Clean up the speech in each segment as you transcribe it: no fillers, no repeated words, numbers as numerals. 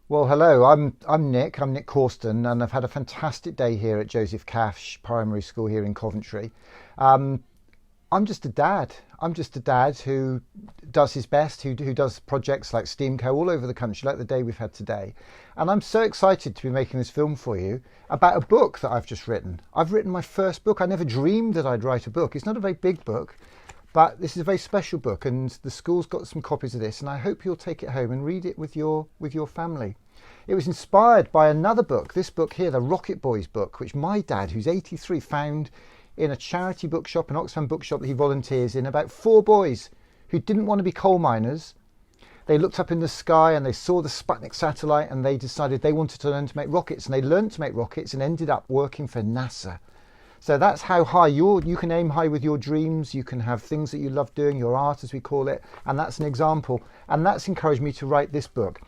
Well, hello. I'm Nick. I'm Nick Corston, and I've had a fantastic day here at Joseph Cash Primary School here in Coventry. Um, I'm just a dad. I'm just a dad who does his best, who does projects like STEAMco all over the country, like the day we've had today. And I'm so excited to be making this film for you about a book that I've just written. I've written my first book. I never dreamed that I'd write a book. It's not a very big book, but this is a very special book, and the school's got some copies of this, and I hope you'll take it home and read it with your family. It was inspired by another book, this book here, the Rocket Boys book, which my dad, who's 83, found in a charity bookshop, an Oxfam bookshop that he volunteers in, about four boys who didn't want to be coal miners. They looked up in the sky and they saw the Sputnik satellite and they decided they wanted to learn to make rockets, and they learned to make rockets and ended up working for NASA. So that's how high you can aim high with your dreams. You can have things that you love doing, your art as we call it, and that's an example. And that's encouraged me to write this book.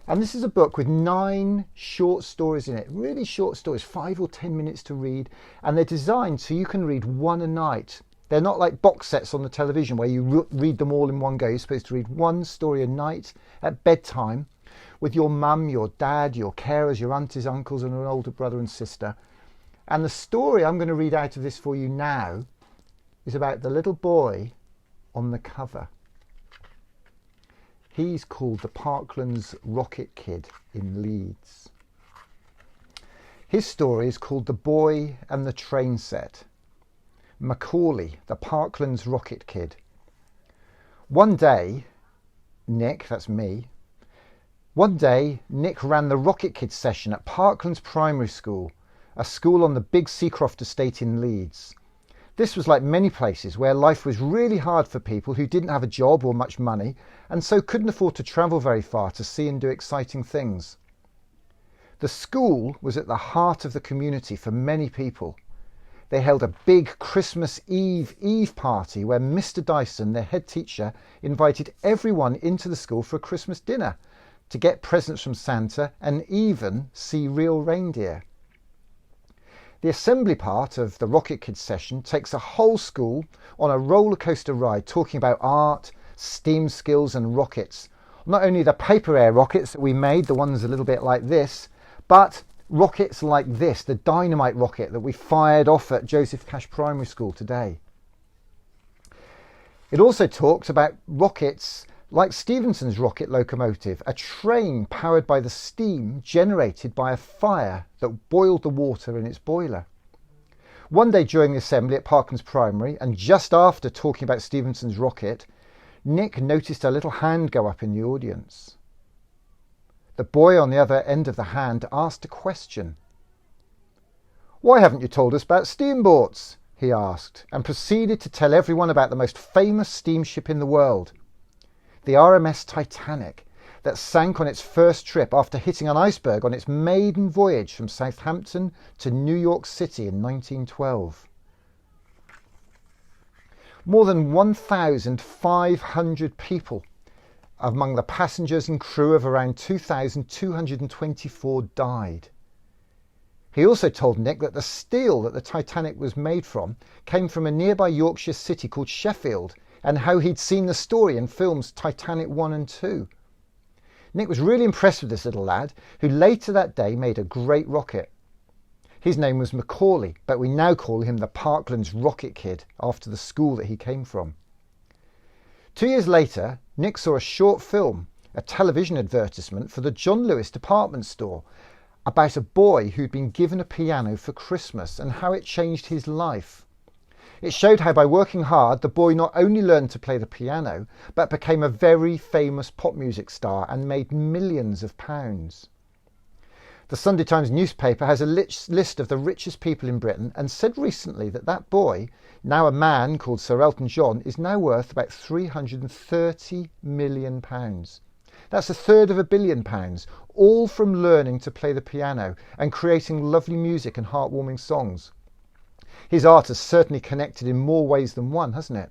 And this is a book with 9 short stories in it, really short stories, 5 or 10 minutes to read. And they're designed so you can read one a night. They're not like box sets on the television where you read them all in one go. You're supposed to read one story a night at bedtime with your mum, your dad, your carers, your aunties, uncles, and an older brother and sister. And the story I'm going to read out of this for you now is about the little boy on the cover. He's called the Parklands Rocket Kid in Leeds. His story is called The Boy and the Train Set. Macaulay, the Parklands Rocket Kid. One day, Nick, that's me, one day Nick ran the Rocket Kid session at Parklands Primary School, a school on the Big Seacroft estate in Leeds. This was like many places where life was really hard for people who didn't have a job or much money and so couldn't afford to travel very far to see and do exciting things. The school was at the heart of the community for many people. They held a big Christmas Eve party where Mr. Dyson, their head teacher, invited everyone into the school for a Christmas dinner to get presents from Santa and even see real reindeer. The assembly part of the Rocket Kids session takes a whole school on a roller coaster ride talking about art, STEAM skills and rockets. Not only the paper air rockets that we made, the ones a little bit like this, but rockets like this, the dynamite rocket that we fired off at Joseph Cash Primary School today. It also talks about rockets like Stephenson's rocket locomotive, a train powered by the steam generated by a fire that boiled the water in its boiler. One day during the assembly at Parklands Primary, and just after talking about Stephenson's rocket, Nick noticed a little hand go up in the audience. The boy on the other end of the hand asked a question. "Why haven't you told us about steamboats?" he asked, and proceeded to tell everyone about the most famous steamship in the world, the RMS Titanic, that sank on its first trip after hitting an iceberg on its maiden voyage from Southampton to New York City in 1912. More than 1,500 people among the passengers and crew of around 2,224 died. He also told Nick that the steel that the Titanic was made from came from a nearby Yorkshire city called Sheffield, and how he'd seen the story in films Titanic 1 and 2. Nick was really impressed with this little lad, who later that day made a great rocket. His name was Macaulay, but we now call him the Parklands Rocket Kid, after the school that he came from. 2 years later, Nick saw a short film, a television advertisement for the John Lewis department store, about a boy who'd been given a piano for Christmas and how it changed his life. It showed how by working hard, the boy not only learned to play the piano, but became a very famous pop music star and made millions of pounds. The Sunday Times newspaper has a list of the richest people in Britain and said recently that that boy, now a man called Sir Elton John, is now worth about £330 million. That's a third of £1 billion, all from learning to play the piano and creating lovely music and heartwarming songs. His art has certainly connected in more ways than one, hasn't it?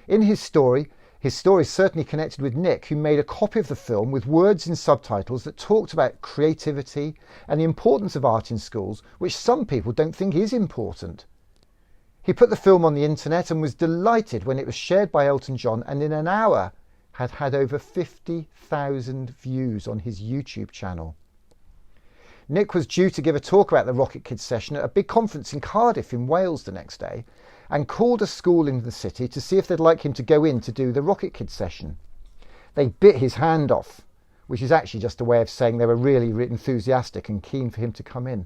In his story certainly connected with Nick, who made a copy of the film with words in subtitles that talked about creativity and the importance of art in schools, which some people don't think is important. He put the film on the internet and was delighted when it was shared by Elton John, and in an hour, had had over 50,000 views on his YouTube channel. Nick was due to give a talk about the Rocket Kids session at a big conference in Cardiff in Wales the next day, and called a school in the city to see if they'd like him to go in to do the Rocket Kids session. They bit his hand off, which is actually just a way of saying they were really enthusiastic and keen for him to come in.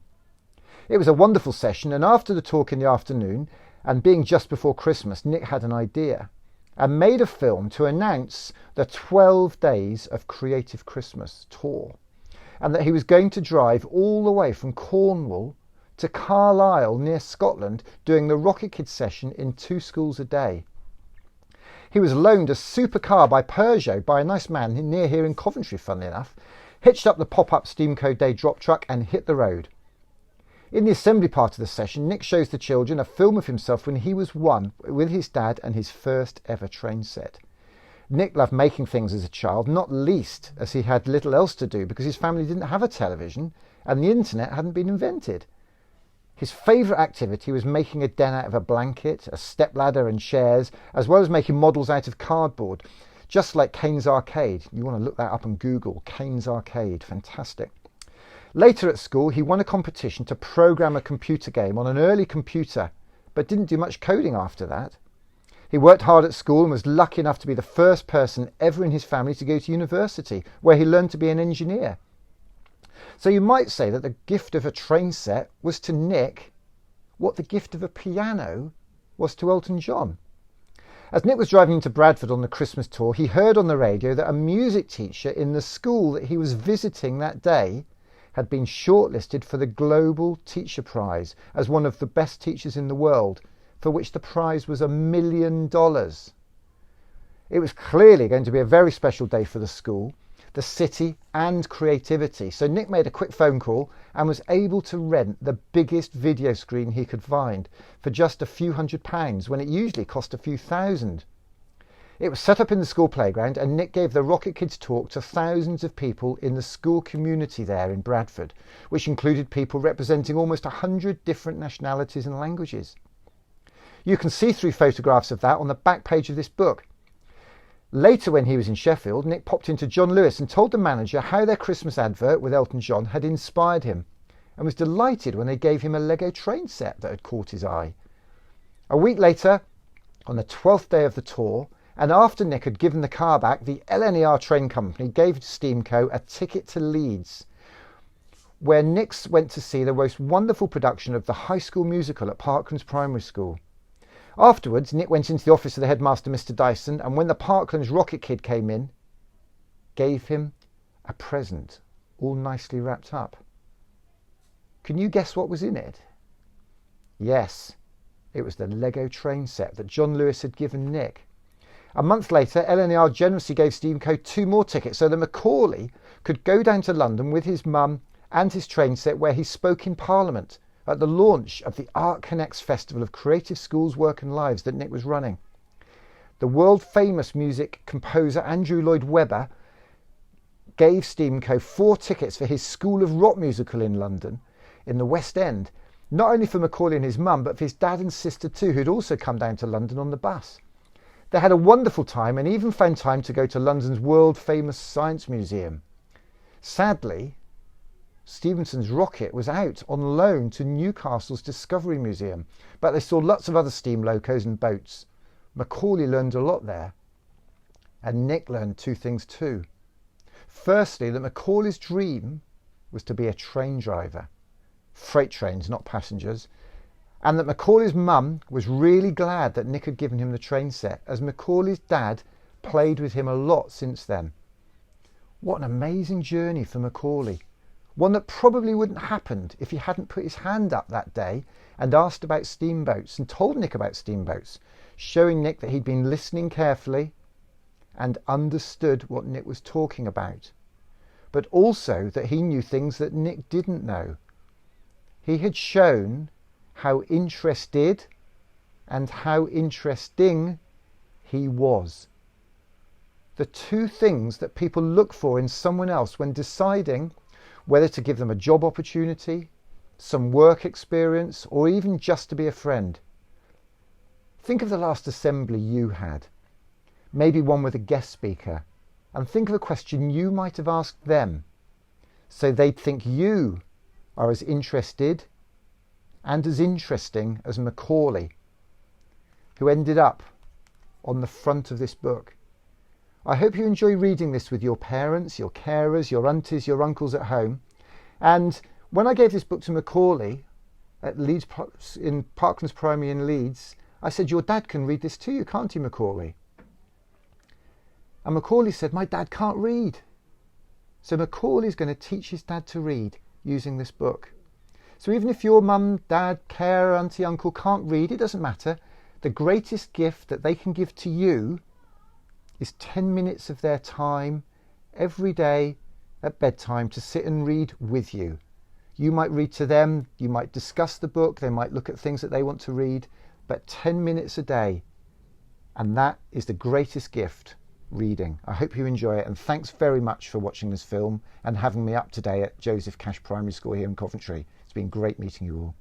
It was a wonderful session, and after the talk in the afternoon, and being just before Christmas, Nick had an idea and made a film to announce the 12 Days of Creative Christmas tour, and that he was going to drive all the way from Cornwall to Carlisle near Scotland, doing the Rocket Kids session in 2 schools a day. He was loaned a supercar by Peugeot by a nice man near here in Coventry, funnily enough, hitched up the pop-up Steamco Day drop truck and hit the road. In the assembly part of the session, Nick shows the children a film of himself when he was 1 with his dad and his first ever train set. Nick loved making things as a child, not least as he had little else to do because his family didn't have a television and the internet hadn't been invented. His favourite activity was making a den out of a blanket, a stepladder and chairs, as well as making models out of cardboard, just like Kane's Arcade. You want to look that up on Google, Kane's Arcade, fantastic. Later at school, he won a competition to program a computer game on an early computer, but didn't do much coding after that. He worked hard at school and was lucky enough to be the first person ever in his family to go to university, where he learned to be an engineer. So you might say that the gift of a train set was to Nick what the gift of a piano was to Elton John. As Nick was driving into Bradford on the Christmas tour, he heard on the radio that a music teacher in the school that he was visiting that day had been shortlisted for the Global Teacher Prize as one of the best teachers in the world, for which the prize was $1 million. It was clearly going to be a very special day for the school, the city and creativity, so Nick made a quick phone call and was able to rent the biggest video screen he could find for just a few £100 when it usually cost a few thousand. It was set up in the school playground, and Nick gave the Rocket Kids talk to thousands of people in the school community there in Bradford, which included people representing almost 100 different nationalities and languages. You can see 3 photographs of that on the back page of this book. Later, when he was in Sheffield, Nick popped into John Lewis and told the manager how their Christmas advert with Elton John had inspired him, and was delighted when they gave him a Lego train set that had caught his eye. A week later, on the 12th day of the tour, and after Nick had given the car back, the LNER train company gave Steamco a ticket to Leeds, where Nick went to see the most wonderful production of the High School Musical at Parklands Primary School. Afterwards, Nick went into the office of the headmaster, Mr. Dyson, and when the Parklands Rocket Kid came in, gave him a present, all nicely wrapped up. Can you guess what was in it? Yes, it was the Lego train set that John Lewis had given Nick. A month later, LNER generously gave Steamco 2 more tickets so that Macaulay could go down to London with his mum and his train set, where he spoke in Parliament at the launch of the Art Connects Festival of Creative Schools, Work and Lives that Nick was running. The world-famous music composer Andrew Lloyd Webber gave Steamco 4 tickets for his School of Rock musical in London, in the West End, not only for Macaulay and his mum, but for his dad and sister too, who'd also come down to London on the bus. They had a wonderful time and even found time to go to London's world-famous Science Museum. Sadly, Stephenson's rocket was out on loan to Newcastle's Discovery Museum, but they saw lots of other steam locos and boats. Macaulay learned a lot there, and Nick learned 2 things too. Firstly, that Macaulay's dream was to be a train driver, freight trains, not passengers, and that Macaulay's mum was really glad that Nick had given him the train set, as Macaulay's dad played with him a lot since then. What an amazing journey for Macaulay. One that probably wouldn't have happened if he hadn't put his hand up that day and asked about steamboats and told Nick about steamboats, showing Nick that he'd been listening carefully and understood what Nick was talking about, but also that he knew things that Nick didn't know. He had shown how interested and how interesting he was. The 2 things that people look for in someone else when deciding whether to give them a job opportunity, some work experience, or even just to be a friend. Think of the last assembly you had. maybe one with a guest speaker, and think of a question you might have asked them so they'd think you are as interested and as interesting as Macaulay, who ended up on the front of this book. I hope you enjoy reading this with your parents, your carers, your aunties, your uncles at home. And when I gave this book to Macaulay at Leeds, in Parklands Primary in Leeds, I said, your dad can read this to you, can't he, Macaulay? And Macaulay said, my dad can't read. So Macaulay's going to teach his dad to read using this book. So even if your mum, dad, carer, auntie, uncle can't read, it doesn't matter. The greatest gift that they can give to you is 10 minutes of their time every day at bedtime to sit and read with you. You might read to them, you might discuss the book, they might look at things that they want to read, but 10 minutes a day. And that is the greatest gift, reading. I hope you enjoy it, and thanks very much for watching this film and having me up today at Joseph Cash Primary School here in Coventry. It's been great meeting you all.